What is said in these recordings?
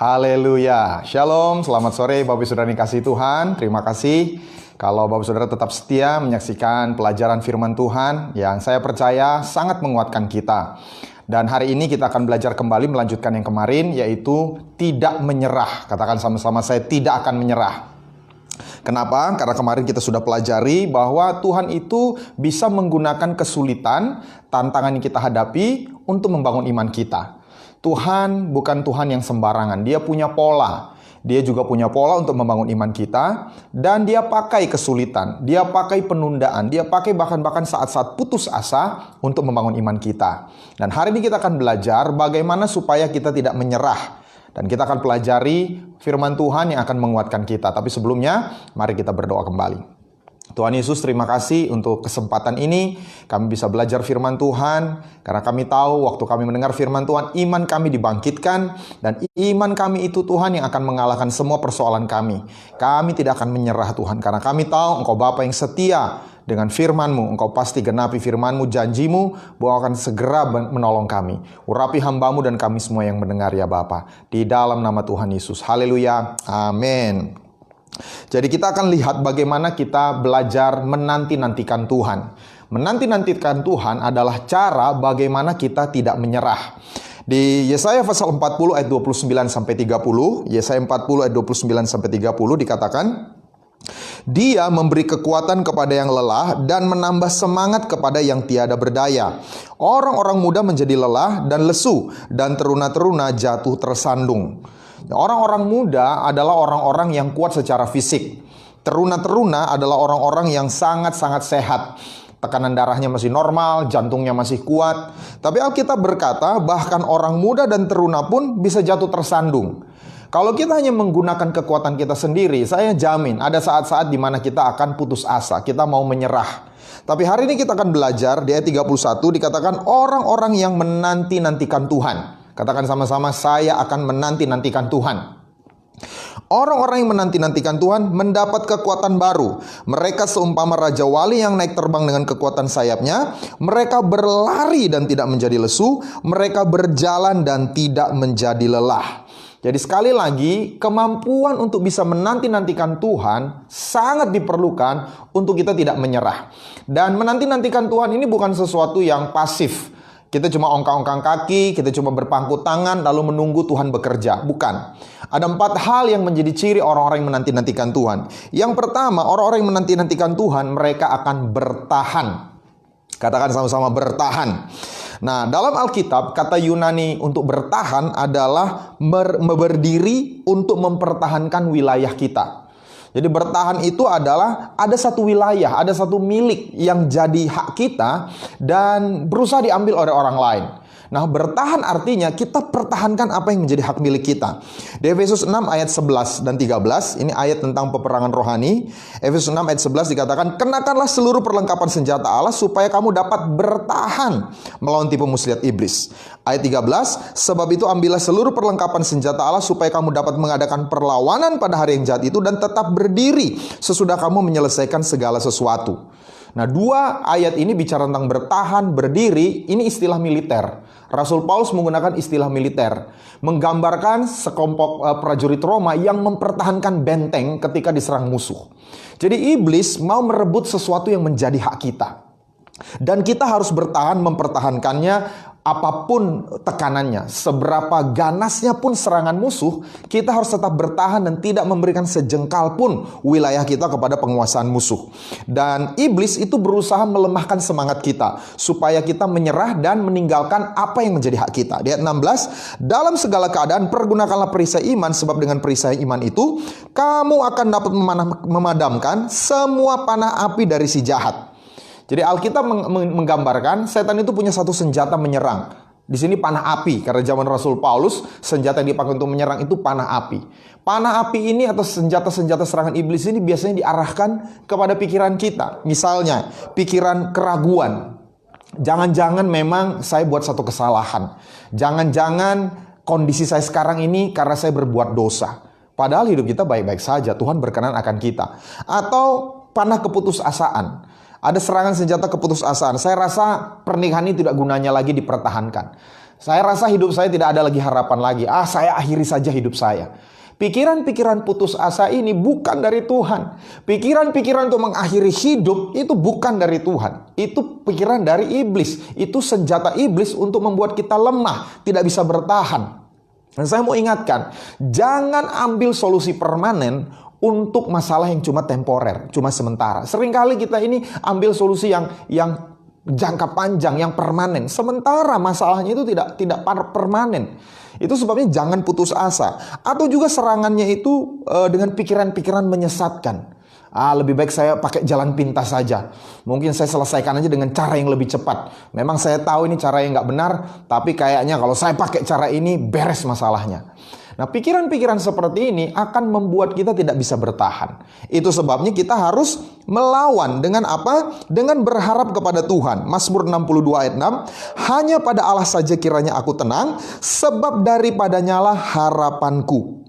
Haleluya. Shalom, selamat sore Bapak Saudara dikasihi Tuhan. Terima kasih kalau Bapak Saudara tetap setia menyaksikan pelajaran firman Tuhan yang saya percaya sangat menguatkan kita. Dan hari ini kita akan belajar kembali melanjutkan yang kemarin, yaitu tidak menyerah. Katakan sama-sama, saya tidak akan menyerah. Kenapa? Karena kemarin kita sudah pelajari bahwa Tuhan itu bisa menggunakan kesulitan, tantangan yang kita hadapi untuk membangun iman kita. Tuhan bukan Tuhan yang sembarangan, Dia punya pola. Dia juga punya pola untuk membangun iman kita. Dan Dia pakai kesulitan, Dia pakai penundaan, Dia pakai bahkan saat-saat putus asa untuk membangun iman kita. Dan hari ini kita akan belajar bagaimana supaya kita tidak menyerah. Dan kita akan pelajari firman Tuhan yang akan menguatkan kita. Tapi sebelumnya, mari kita berdoa kembali. Tuhan Yesus, terima kasih untuk kesempatan ini. Kami bisa belajar firman Tuhan. Karena kami tahu waktu kami mendengar firman Tuhan, iman kami dibangkitkan. Dan iman kami itu Tuhan yang akan mengalahkan semua persoalan kami. Kami tidak akan menyerah Tuhan. Karena kami tahu Engkau Bapa yang setia dengan firman-Mu. Engkau pasti genapi firman-Mu, janji-Mu bahwa akan segera menolong kami. Urapi hamba-Mu dan kami semua yang mendengar ya Bapa. Di dalam nama Tuhan Yesus. Haleluya. Amin. Jadi kita akan lihat bagaimana kita belajar menanti-nantikan Tuhan. Menanti-nantikan Tuhan adalah cara bagaimana kita tidak menyerah. Di Yesaya pasal 40 ayat 29-30, Yesaya 40 ayat 29-30 dikatakan, Dia memberi kekuatan kepada yang lelah dan menambah semangat kepada yang tiada berdaya. Orang-orang muda menjadi lelah dan lesu, dan teruna-teruna jatuh tersandung. Orang-orang muda adalah orang-orang yang kuat secara fisik. Teruna-teruna adalah orang-orang yang sangat-sangat sehat. Tekanan darahnya masih normal, jantungnya masih kuat. Tapi Alkitab berkata, bahkan orang muda dan teruna pun bisa jatuh tersandung. Kalau kita hanya menggunakan kekuatan kita sendiri, saya jamin ada saat-saat di mana kita akan putus asa, kita mau menyerah. Tapi hari ini kita akan belajar di ayat 31 dikatakan orang-orang yang menanti-nantikan Tuhan. Katakan sama-sama, saya akan menanti-nantikan Tuhan. Orang-orang yang menanti-nantikan Tuhan mendapat kekuatan baru. Mereka seumpama Raja Wali yang naik terbang dengan kekuatan sayapnya. Mereka berlari dan tidak menjadi lesu. Mereka berjalan dan tidak menjadi lelah. Jadi sekali lagi, kemampuan untuk bisa menanti-nantikan Tuhan sangat diperlukan untuk kita tidak menyerah. Dan menanti-nantikan Tuhan ini bukan sesuatu yang pasif. Kita cuma ongkang-ongkang kaki, kita cuma berpangku tangan lalu menunggu Tuhan bekerja. Bukan. Ada 4 hal yang menjadi ciri orang-orang yang menanti-nantikan Tuhan. Yang pertama, orang-orang yang menanti-nantikan Tuhan, mereka akan bertahan. Katakan sama-sama, bertahan. Nah, dalam Alkitab, kata Yunani untuk bertahan adalah berdiri untuk mempertahankan wilayah kita. Jadi bertahan itu adalah ada satu wilayah, ada satu milik yang jadi hak kita dan berusaha diambil oleh orang lain. Nah, bertahan artinya kita pertahankan apa yang menjadi hak milik kita. Di Efesus 6 ayat 11 dan 13, ini ayat tentang peperangan rohani. Efesus 6 ayat 11 dikatakan, kenakanlah seluruh perlengkapan senjata Allah supaya kamu dapat bertahan melawan tipu muslihat iblis. Ayat 13, sebab itu ambillah seluruh perlengkapan senjata Allah supaya kamu dapat mengadakan perlawanan pada hari yang jahat itu dan tetap berdiri sesudah kamu menyelesaikan segala sesuatu. Nah, 2 ayat ini bicara tentang bertahan, berdiri, ini istilah militer. Rasul Paulus menggunakan istilah militer, menggambarkan sekelompok prajurit Roma yang mempertahankan benteng ketika diserang musuh. Jadi iblis mau merebut sesuatu yang menjadi hak kita. Dan kita harus bertahan mempertahankannya apapun tekanannya. Seberapa ganasnya pun serangan musuh, kita harus tetap bertahan dan tidak memberikan sejengkal pun wilayah kita kepada penguasaan musuh. Dan iblis itu berusaha melemahkan semangat kita supaya kita menyerah dan meninggalkan apa yang menjadi hak kita. Di ayat 16, dalam segala keadaan pergunakanlah perisai iman, sebab dengan perisai iman itu kamu akan dapat memadamkan semua panah api dari si jahat. Jadi Alkitab menggambarkan setan itu punya satu senjata menyerang. Di sini panah api, karena zaman Rasul Paulus senjata yang dipakai untuk menyerang itu panah api. Panah api ini atau senjata-senjata serangan iblis ini biasanya diarahkan kepada pikiran kita. Misalnya pikiran keraguan. Jangan-jangan memang saya buat satu kesalahan. Jangan-jangan kondisi saya sekarang ini karena saya berbuat dosa. Padahal hidup kita baik-baik saja, Tuhan berkenan akan kita. Atau panah keputusasaan. Ada serangan senjata keputusasaan. Saya rasa pernikahan ini tidak gunanya lagi dipertahankan. Saya rasa hidup saya tidak ada lagi harapan lagi. Saya akhiri saja hidup saya. Pikiran-pikiran putus asa ini bukan dari Tuhan. Pikiran-pikiran untuk mengakhiri hidup itu bukan dari Tuhan. Itu pikiran dari iblis. Itu senjata iblis untuk membuat kita lemah, tidak bisa bertahan. Dan saya mau ingatkan, jangan ambil solusi permanen untuk masalah yang cuma temporer, cuma sementara. Seringkali kita ini ambil solusi yang jangka panjang, yang permanen. Sementara masalahnya itu tidak permanen. Itu sebabnya jangan putus asa. Atau juga serangannya itu dengan pikiran-pikiran menyesatkan. Lebih baik saya pakai jalan pintas saja. Mungkin saya selesaikan aja dengan cara yang lebih cepat. Memang saya tahu ini cara yang nggak benar, tapi kayaknya kalau saya pakai cara ini beres masalahnya. Nah, pikiran-pikiran seperti ini akan membuat kita tidak bisa bertahan. Itu sebabnya kita harus melawan dengan apa? Dengan berharap kepada Tuhan. Mazmur 62 ayat 6, hanya pada Allah saja kiranya aku tenang, sebab daripadanyalah harapanku.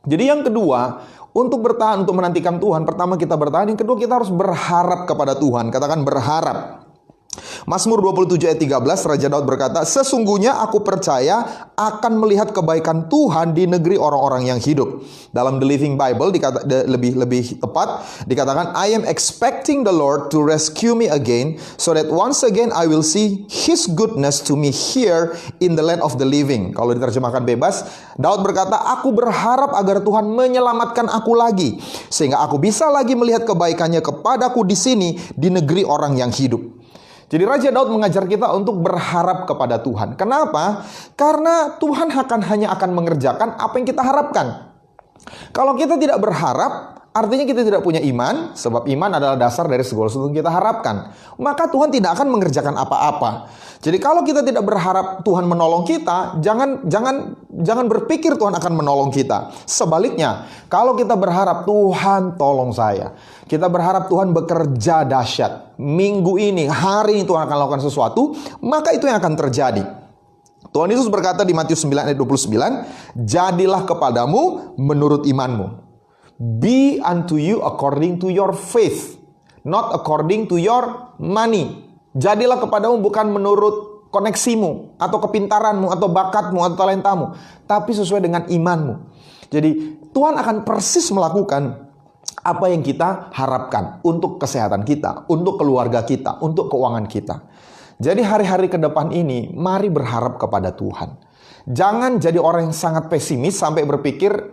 Jadi yang kedua, untuk bertahan, untuk menantikan Tuhan, pertama kita bertahan, yang kedua kita harus berharap kepada Tuhan. Katakan berharap. Mazmur 27 ayat 13, Raja Daud berkata, sesungguhnya aku percaya akan melihat kebaikan Tuhan di negeri orang-orang yang hidup. Dalam The Living Bible lebih tepat dikatakan, I am expecting the Lord to rescue me again, so that once again I will see His goodness to me here in the land of the living. Kalau diterjemahkan bebas, Daud berkata, aku berharap agar Tuhan menyelamatkan aku lagi, sehingga aku bisa lagi melihat kebaikannya kepadaku di sini, di negeri orang yang hidup. Jadi Raja Daud mengajar kita untuk berharap kepada Tuhan. Kenapa? Karena Tuhan hanya akan mengerjakan apa yang kita harapkan. Kalau kita tidak berharap, artinya kita tidak punya iman, sebab iman adalah dasar dari segala sesuatu yang kita harapkan. Maka Tuhan tidak akan mengerjakan apa-apa. Jadi kalau kita tidak berharap Tuhan menolong kita, jangan berpikir Tuhan akan menolong kita. Sebaliknya, kalau kita berharap Tuhan tolong saya, kita berharap Tuhan bekerja dahsyat, minggu ini, hari ini Tuhan akan lakukan sesuatu, maka itu yang akan terjadi. Tuhan Yesus berkata di Matius 9 ayat 29, jadilah kepadamu menurut imanmu. Be unto you according to your faith, not according to your money. Jadilah kepadamu bukan menurut koneksimu, atau kepintaranmu, atau bakatmu, atau talentamu, tapi sesuai dengan imanmu. Jadi Tuhan akan persis melakukan apa yang kita harapkan untuk kesehatan kita, untuk keluarga kita, untuk keuangan kita. Jadi hari-hari ke depan ini, mari berharap kepada Tuhan. Jangan jadi orang yang sangat pesimis sampai berpikir,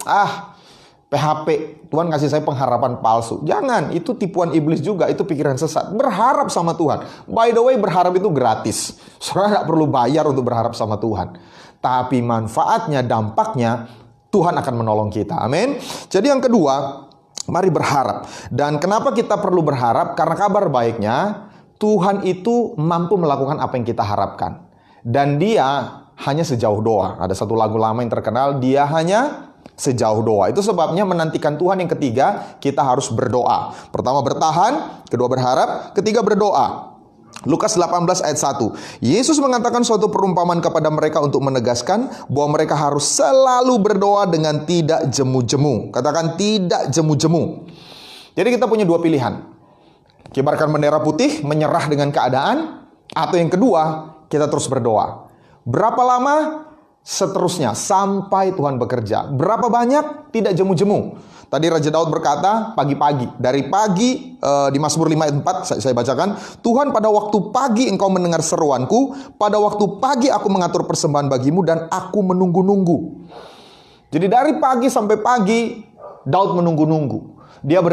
PHP, Tuhan kasih saya pengharapan palsu. Jangan, itu tipuan iblis juga, itu pikiran sesat. Berharap sama Tuhan. By the way, berharap itu gratis. Saudara tidak perlu bayar untuk berharap sama Tuhan. Tapi manfaatnya, dampaknya, Tuhan akan menolong kita. Amin. Jadi yang kedua, mari berharap. Dan kenapa kita perlu berharap? Karena kabar baiknya, Tuhan itu mampu melakukan apa yang kita harapkan. Dan Dia hanya sejauh doa. Ada satu lagu lama yang terkenal, Dia hanya sejauh doa. Itu sebabnya menantikan Tuhan yang ketiga, kita harus berdoa. Pertama bertahan, kedua berharap, ketiga berdoa. Lukas 18 ayat 1. Yesus mengatakan suatu perumpamaan kepada mereka untuk menegaskan bahwa mereka harus selalu berdoa dengan tidak jemu-jemu. Katakan tidak jemu-jemu. Jadi kita punya dua pilihan. Kibarkan bendera putih, menyerah dengan keadaan, atau yang kedua, kita terus berdoa. Berapa lama? Seterusnya, sampai Tuhan bekerja. Berapa banyak? Tidak jemu-jemu. Tadi Raja Daud berkata, pagi-pagi. Dari pagi, di Mazmur 5 ayat 4, saya bacakan. Tuhan, pada waktu pagi engkau mendengar seruanku. Pada waktu pagi aku mengatur persembahan bagimu dan aku menunggu-nunggu. Jadi dari pagi sampai pagi, Daud menunggu-nunggu. Dia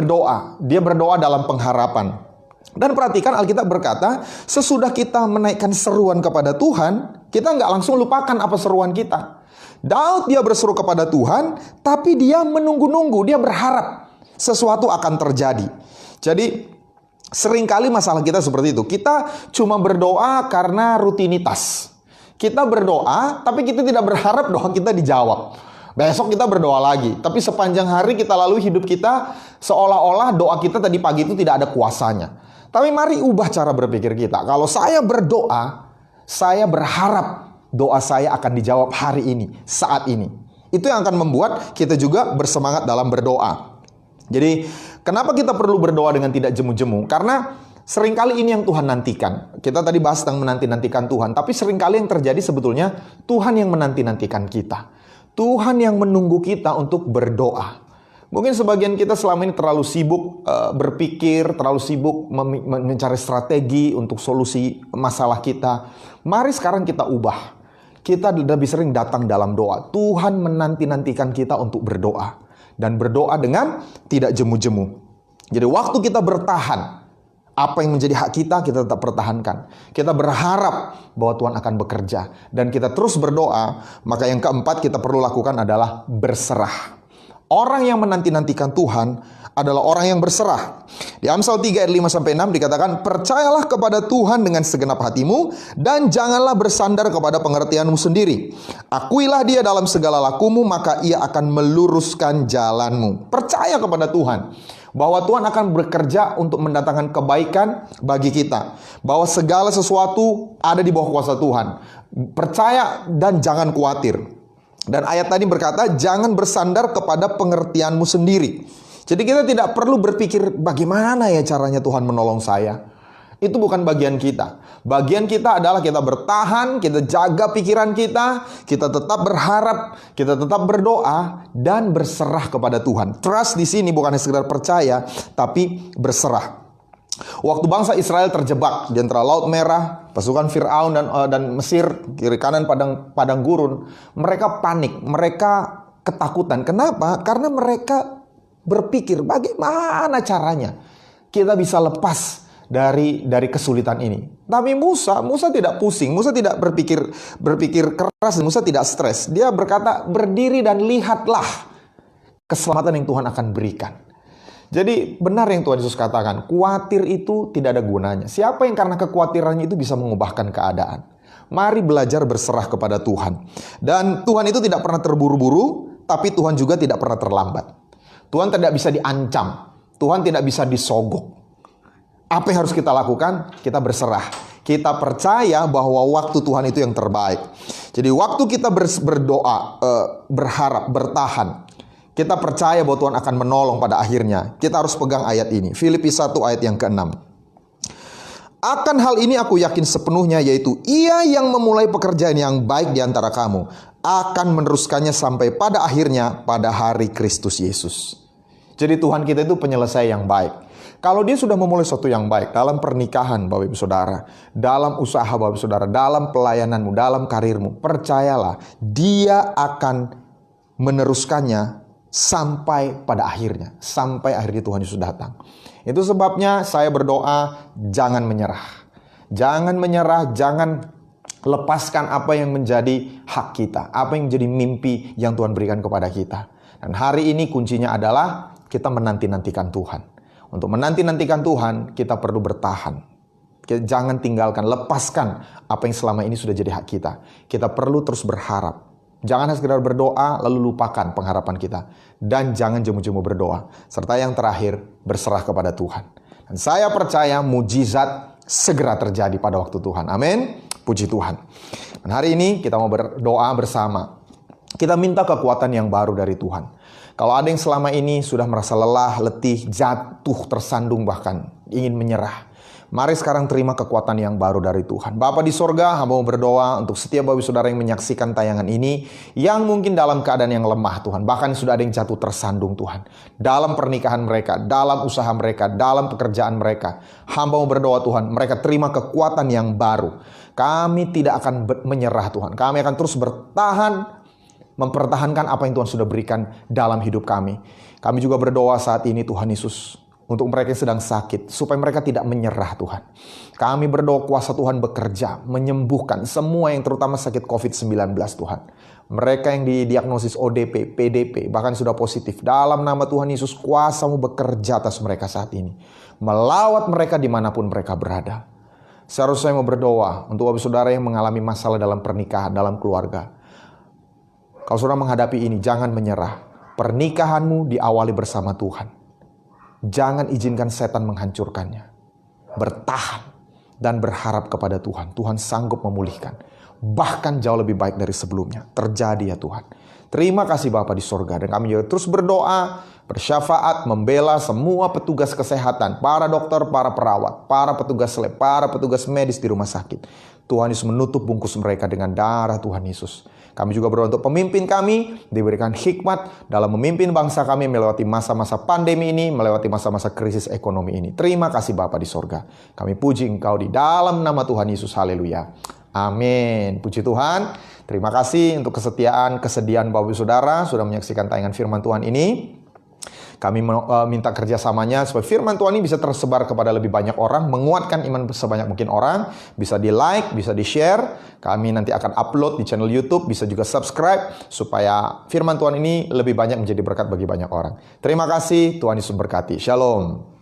berdoa dalam pengharapan. Dan perhatikan Alkitab berkata, sesudah kita menaikkan seruan kepada Tuhan, kita nggak langsung lupakan apa seruan kita. Daud dia berseru kepada Tuhan, tapi dia menunggu-nunggu, dia berharap sesuatu akan terjadi. Jadi seringkali masalah kita seperti itu. Kita cuma berdoa karena rutinitas. Kita berdoa, tapi kita tidak berharap doa kita dijawab. Besok kita berdoa lagi, tapi sepanjang hari kita lalui hidup kita seolah-olah doa kita tadi pagi itu tidak ada kuasanya. Tapi mari ubah cara berpikir kita. Kalau saya berdoa, saya berharap doa saya akan dijawab hari ini, saat ini. Itu yang akan membuat kita juga bersemangat dalam berdoa. Jadi, kenapa kita perlu berdoa dengan tidak jemu-jemu? Karena Seringkali ini yang Tuhan nantikan. Kita tadi bahas tentang menanti-nantikan Tuhan, tapi seringkali yang terjadi sebetulnya Tuhan yang menanti-nantikan kita. Tuhan yang menunggu kita untuk berdoa. Mungkin sebagian kita selama ini terlalu sibuk berpikir, terlalu sibuk mencari strategi untuk solusi masalah kita. Mari sekarang kita ubah. Kita lebih sering datang dalam doa. Tuhan menanti-nantikan kita untuk berdoa. Dan berdoa dengan tidak jemu-jemu. Jadi waktu kita bertahan, apa yang menjadi hak kita, kita tetap pertahankan. Kita berharap bahwa Tuhan akan bekerja. Dan kita terus berdoa. Maka yang keempat kita perlu lakukan adalah berserah. Orang yang menanti-nantikan Tuhan adalah orang yang berserah. Di Amsal 3 ayat 5-6 dikatakan, percayalah kepada Tuhan dengan segenap hatimu, dan janganlah bersandar kepada pengertianmu sendiri. Akuilah dia dalam segala lakumu, maka ia akan meluruskan jalanmu. Percaya kepada Tuhan, bahwa Tuhan akan bekerja untuk mendatangkan kebaikan bagi kita. Bahwa segala sesuatu ada di bawah kuasa Tuhan. Percaya dan jangan khawatir. Dan ayat tadi berkata, jangan bersandar kepada pengertianmu sendiri. Jadi kita tidak perlu berpikir, bagaimana ya caranya Tuhan menolong saya. Itu bukan bagian kita. Bagian kita adalah kita bertahan, kita jaga pikiran kita tetap berharap, kita tetap berdoa, dan berserah kepada Tuhan. Trust di sini bukan sekedar percaya, tapi berserah. Waktu bangsa Israel terjebak di antara Laut Merah, pasukan Firaun dan Mesir, kiri kanan padang gurun, mereka panik, mereka ketakutan. Kenapa? Karena mereka berpikir bagaimana caranya kita bisa lepas dari kesulitan ini. Tapi Musa tidak pusing, Musa tidak berpikir keras, Musa tidak stres. Dia berkata, berdiri dan lihatlah keselamatan yang Tuhan akan berikan. Jadi benar yang Tuhan Yesus katakan, khawatir itu tidak ada gunanya. Siapa yang karena kekhawatirannya itu bisa mengubahkan keadaan? Mari belajar berserah kepada Tuhan. Dan Tuhan itu tidak pernah terburu-buru, tapi Tuhan juga tidak pernah terlambat. Tuhan tidak bisa diancam, Tuhan tidak bisa disogok. Apa yang harus kita lakukan? Kita berserah. Kita percaya bahwa waktu Tuhan itu yang terbaik. Jadi waktu kita berdoa, berharap, bertahan, kita percaya bahwa Tuhan akan menolong pada akhirnya. Kita harus pegang ayat ini. Filipi 1 ayat yang ke-6. Akan hal ini aku yakin sepenuhnya, yaitu Ia yang memulai pekerjaan yang baik di antara kamu akan meneruskannya sampai pada akhirnya pada hari Kristus Yesus. Jadi Tuhan kita itu penyelesai yang baik. Kalau Dia sudah memulai sesuatu yang baik dalam pernikahan Bapak Ibu Saudara, dalam usaha Bapak Ibu Saudara, dalam pelayananmu, dalam karirmu, percayalah Dia akan meneruskannya sampai pada akhirnya, sampai akhirnya Tuhan Yesus datang. Itu sebabnya saya berdoa, jangan menyerah. Jangan menyerah, jangan lepaskan apa yang menjadi hak kita, apa yang menjadi mimpi yang Tuhan berikan kepada kita. Dan hari ini kuncinya adalah kita menanti-nantikan Tuhan. Untuk menanti-nantikan Tuhan, kita perlu bertahan. Jangan tinggalkan, lepaskan apa yang selama ini sudah jadi hak kita. Kita perlu terus berharap. Jangan hanya sekedar berdoa lalu lupakan pengharapan kita. Dan jangan jemu-jemu berdoa. Serta yang terakhir, berserah kepada Tuhan. Dan saya percaya mujizat segera terjadi pada waktu Tuhan. Amin. Puji Tuhan. Dan hari ini kita mau berdoa bersama. Kita minta kekuatan yang baru dari Tuhan. Kalau ada yang selama ini sudah merasa lelah, letih, jatuh, tersandung bahkan ingin menyerah, mari sekarang terima kekuatan yang baru dari Tuhan. Bapa di sorga, hamba mau berdoa untuk setiap Bapak Saudara yang menyaksikan tayangan ini, yang mungkin dalam keadaan yang lemah Tuhan. Bahkan sudah ada yang jatuh tersandung Tuhan. Dalam pernikahan mereka, dalam usaha mereka, dalam pekerjaan mereka. Hamba mau berdoa Tuhan, mereka terima kekuatan yang baru. Kami tidak akan menyerah Tuhan. Kami akan terus bertahan, mempertahankan apa yang Tuhan sudah berikan dalam hidup kami. Kami juga berdoa saat ini Tuhan Yesus, untuk mereka yang sedang sakit, supaya mereka tidak menyerah Tuhan. Kami berdoa kuasa Tuhan bekerja, menyembuhkan semua yang terutama sakit COVID-19 Tuhan. Mereka yang didiagnosis ODP, PDP, bahkan sudah positif. Dalam nama Tuhan Yesus, kuasa-Mu bekerja atas mereka saat ini. Melawat mereka dimanapun mereka berada. Seharusnya saya mau berdoa untuk Bapak Saudara yang mengalami masalah dalam pernikahan, dalam keluarga. Kalau saudara menghadapi ini, jangan menyerah. Pernikahanmu diawali bersama Tuhan. Jangan izinkan setan menghancurkannya. Bertahan dan berharap kepada Tuhan. Tuhan sanggup memulihkan. bahkan jauh lebih baik dari sebelumnya. Terjadi ya Tuhan. Terima kasih Bapa di sorga. Dan kami juga terus berdoa, bersyafaat, membela semua petugas kesehatan, para dokter, para perawat, para petugas lab, para petugas medis di rumah sakit. Tuhan Yesus menutup bungkus mereka dengan darah Tuhan Yesus. Kami juga berdoa untuk pemimpin kami, diberikan hikmat dalam memimpin bangsa kami melewati masa-masa pandemi ini, melewati masa-masa krisis ekonomi ini. Terima kasih Bapa di sorga. Kami puji Engkau di dalam nama Tuhan Yesus. Haleluya. Amin. Puji Tuhan. Terima kasih untuk kesediaan Bapak Ibu Saudara sudah menyaksikan tayangan firman Tuhan ini. Kami minta kerjasamanya supaya firman Tuhan ini bisa tersebar kepada lebih banyak orang, menguatkan iman sebanyak mungkin orang, bisa di like, bisa di share. Kami nanti akan upload di channel YouTube, bisa juga subscribe supaya firman Tuhan ini lebih banyak menjadi berkat bagi banyak orang. Terima kasih, Tuhan Yesus berkati. Shalom.